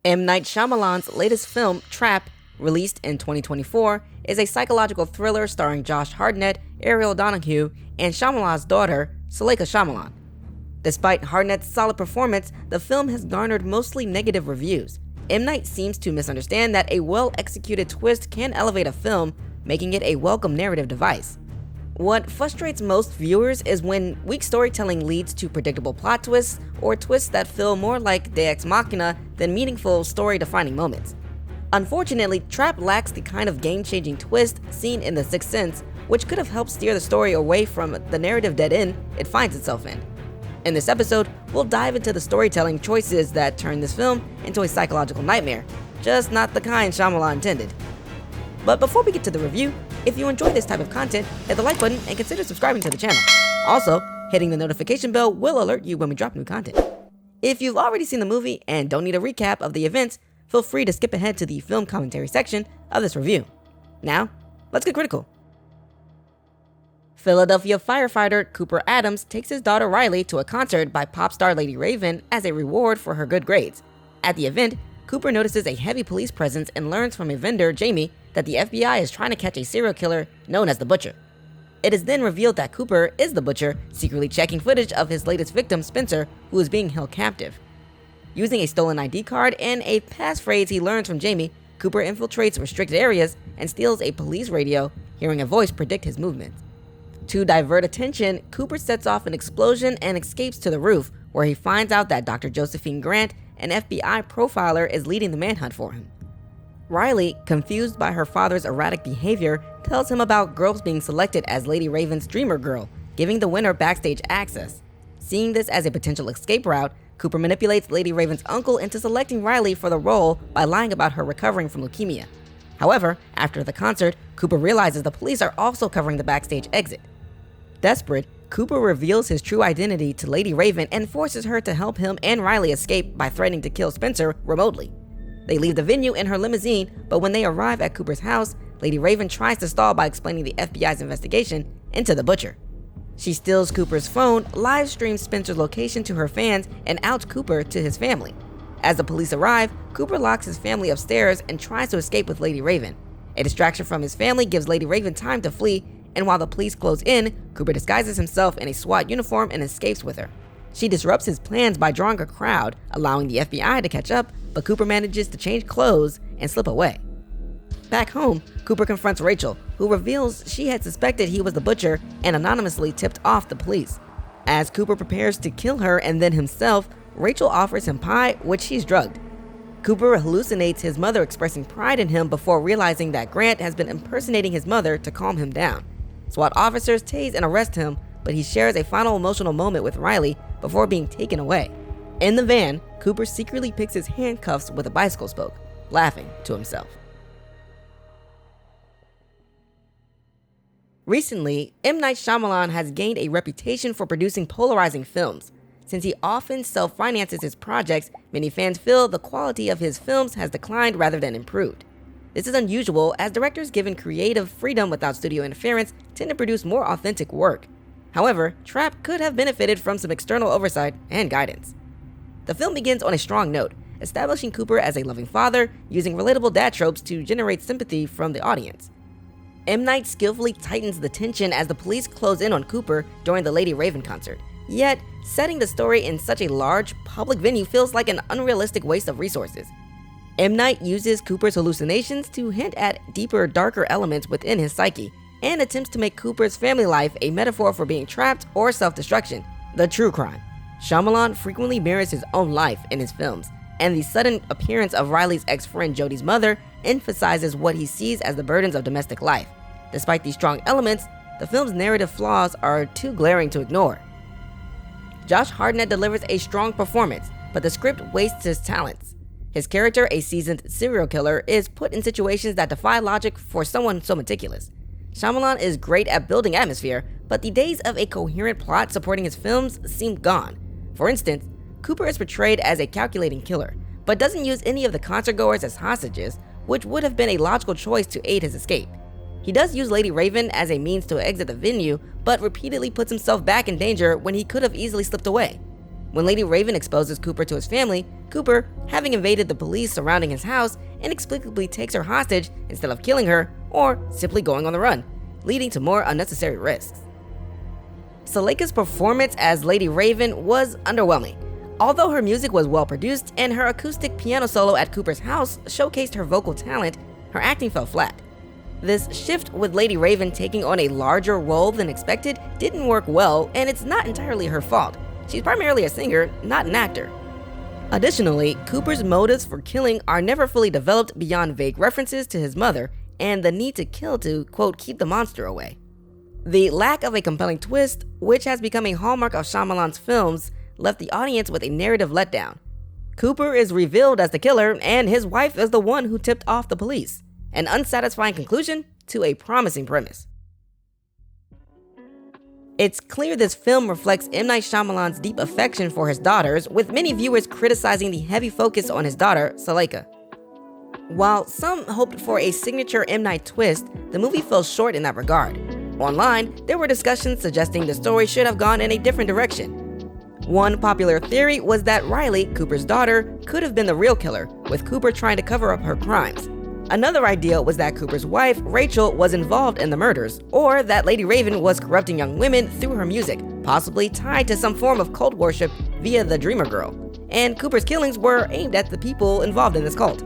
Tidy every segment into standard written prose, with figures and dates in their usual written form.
M. Night Shyamalan's latest film, Trap, released in 2024, is a psychological thriller starring Josh Hartnett, Ariel Donahue, and Shyamalan's daughter, Suleika Shyamalan. Despite Hartnett's solid performance, the film has garnered mostly negative reviews. M. Night seems to misunderstand that a well-executed twist can elevate a film, making it a welcome narrative device. What frustrates most viewers is when weak storytelling leads to predictable plot twists or twists that feel more like Deus Ex Machina than meaningful story-defining moments. Unfortunately, Trap lacks the kind of game-changing twist seen in The Sixth Sense, which could have helped steer the story away from the narrative dead end it finds itself in. In this episode, we'll dive into the storytelling choices that turn this film into a psychological nightmare, just not the kind Shyamalan intended. But before we get to the review, if you enjoy this type of content, hit the like button and consider subscribing to the channel. Also, hitting the notification bell will alert you when we drop new content. If you've already seen the movie and don't need a recap of the events, feel free to skip ahead to the film commentary section of this review. Now, let's get critical. Philadelphia firefighter Cooper Adams takes his daughter Riley to a concert by pop star Lady Raven as a reward for her good grades. At the event, Cooper notices a heavy police presence and learns from a vendor, Jamie, that the FBI is trying to catch a serial killer known as the Butcher. It is then revealed that Cooper is the Butcher, secretly checking footage of his latest victim, Spencer, who is being held captive. Using a stolen ID card and a passphrase he learns from Jamie, Cooper infiltrates restricted areas and steals a police radio, hearing a voice predict his movements. To divert attention, Cooper sets off an explosion and escapes to the roof, where he finds out that Dr. Josephine Grant, an FBI profiler, is leading the manhunt for him. Riley, confused by her father's erratic behavior, tells him about girls being selected as Lady Raven's Dreamer Girl, giving the winner backstage access. Seeing this as a potential escape route, Cooper manipulates Lady Raven's uncle into selecting Riley for the role by lying about her recovering from leukemia. However, after the concert, Cooper realizes the police are also covering the backstage exit. Desperate, Cooper reveals his true identity to Lady Raven and forces her to help him and Riley escape by threatening to kill Spencer remotely. They leave the venue in her limousine, but when they arrive at Cooper's house, Lady Raven tries to stall by explaining the FBI's investigation into the Butcher. She steals Cooper's phone, live streams Spencer's location to her fans, and outs Cooper to his family. As the police arrive, Cooper locks his family upstairs and tries to escape with Lady Raven. A distraction from his family gives Lady Raven time to flee, and while the police close in, Cooper disguises himself in a SWAT uniform and escapes with her. She disrupts his plans by drawing a crowd, allowing the FBI to catch up, but Cooper manages to change clothes and slip away. Back home, Cooper confronts Rachel, who reveals she had suspected he was the Butcher and anonymously tipped off the police. As Cooper prepares to kill her and then himself, Rachel offers him pie, which he's drugged. Cooper hallucinates his mother expressing pride in him before realizing that Grant has been impersonating his mother to calm him down. SWAT officers tase and arrest him, but he shares a final emotional moment with Riley before being taken away. In the van, Cooper secretly picks his handcuffs with a bicycle spoke, laughing to himself. Recently, M. Night Shyamalan has gained a reputation for producing polarizing films. Since he often self-finances his projects, many fans feel the quality of his films has declined rather than improved. This is unusual, as directors given creative freedom without studio interference tend to produce more authentic work. However, Trap could have benefited from some external oversight and guidance. The film begins on a strong note, establishing Cooper as a loving father, using relatable dad tropes to generate sympathy from the audience. M. Night skillfully tightens the tension as the police close in on Cooper during the Lady Raven concert. Yet, setting the story in such a large, public venue feels like an unrealistic waste of resources. M. Night uses Cooper's hallucinations to hint at deeper, darker elements within his psyche, and attempts to make Cooper's family life a metaphor for being trapped or self-destruction, the true crime. Shyamalan frequently mirrors his own life in his films, and the sudden appearance of Riley's ex-friend Jodie's mother emphasizes what he sees as the burdens of domestic life. Despite these strong elements, the film's narrative flaws are too glaring to ignore. Josh Hartnett delivers a strong performance, but the script wastes his talents. His character, a seasoned serial killer, is put in situations that defy logic for someone so meticulous. Shyamalan is great at building atmosphere, but the days of a coherent plot supporting his films seem gone. For instance, Cooper is portrayed as a calculating killer, but doesn't use any of the concertgoers as hostages, which would have been a logical choice to aid his escape. He does use Lady Raven as a means to exit the venue, but repeatedly puts himself back in danger when he could have easily slipped away. When Lady Raven exposes Cooper to his family, Cooper, having evaded the police surrounding his house, inexplicably takes her hostage instead of killing her or simply going on the run, leading to more unnecessary risks. Suleika's performance as Lady Raven was underwhelming. Although her music was well produced and her acoustic piano solo at Cooper's house showcased her vocal talent, her acting fell flat. This shift with Lady Raven taking on a larger role than expected didn't work well, and it's not entirely her fault. She's primarily a singer, not an actor. Additionally, Cooper's motives for killing are never fully developed beyond vague references to his mother and the need to kill to, quote, keep the monster away. The lack of a compelling twist, which has become a hallmark of Shyamalan's films, left the audience with a narrative letdown. Cooper is revealed as the killer, and his wife is the one who tipped off the police. An unsatisfying conclusion to a promising premise. It's clear this film reflects M. Night Shyamalan's deep affection for his daughters, with many viewers criticizing the heavy focus on his daughter, Suleika. While some hoped for a signature M. Night twist, the movie fell short in that regard. Online, there were discussions suggesting the story should have gone in a different direction. One popular theory was that Riley, Cooper's daughter, could have been the real killer, with Cooper trying to cover up her crimes. Another idea was that Cooper's wife, Rachel, was involved in the murders, or that Lady Raven was corrupting young women through her music, possibly tied to some form of cult worship via the Dreamer Girl, and Cooper's killings were aimed at the people involved in this cult.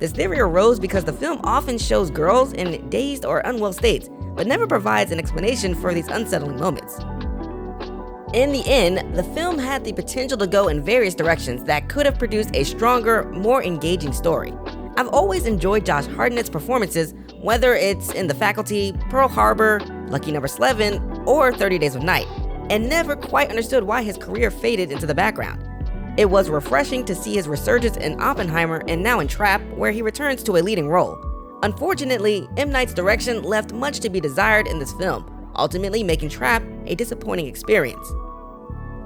This theory arose because the film often shows girls in dazed or unwell states, but never provides an explanation for these unsettling moments. In the end, the film had the potential to go in various directions that could have produced a stronger, more engaging story. I've always enjoyed Josh Hartnett's performances, whether it's in The Faculty, Pearl Harbor, Lucky No. 11, or 30 Days of Night, and never quite understood why his career faded into the background. It was refreshing to see his resurgence in Oppenheimer and now in Trap, where he returns to a leading role. Unfortunately, M. Night's direction left much to be desired in this film, ultimately making Trap a disappointing experience.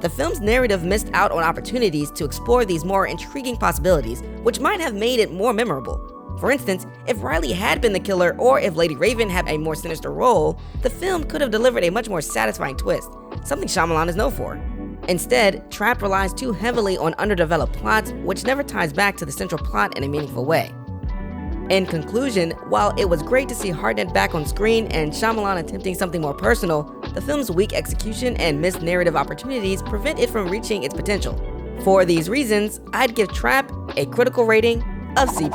The film's narrative missed out on opportunities to explore these more intriguing possibilities, which might have made it more memorable. For instance, if Riley had been the killer or if Lady Raven had a more sinister role, the film could have delivered a much more satisfying twist, something Shyamalan is known for. Instead, Trap relies too heavily on underdeveloped plots, which never ties back to the central plot in a meaningful way. In conclusion, while it was great to see Hartnett back on screen and Shyamalan attempting something more personal, the film's weak execution and missed narrative opportunities prevent it from reaching its potential. For these reasons, I'd give Trap a critical rating of C+.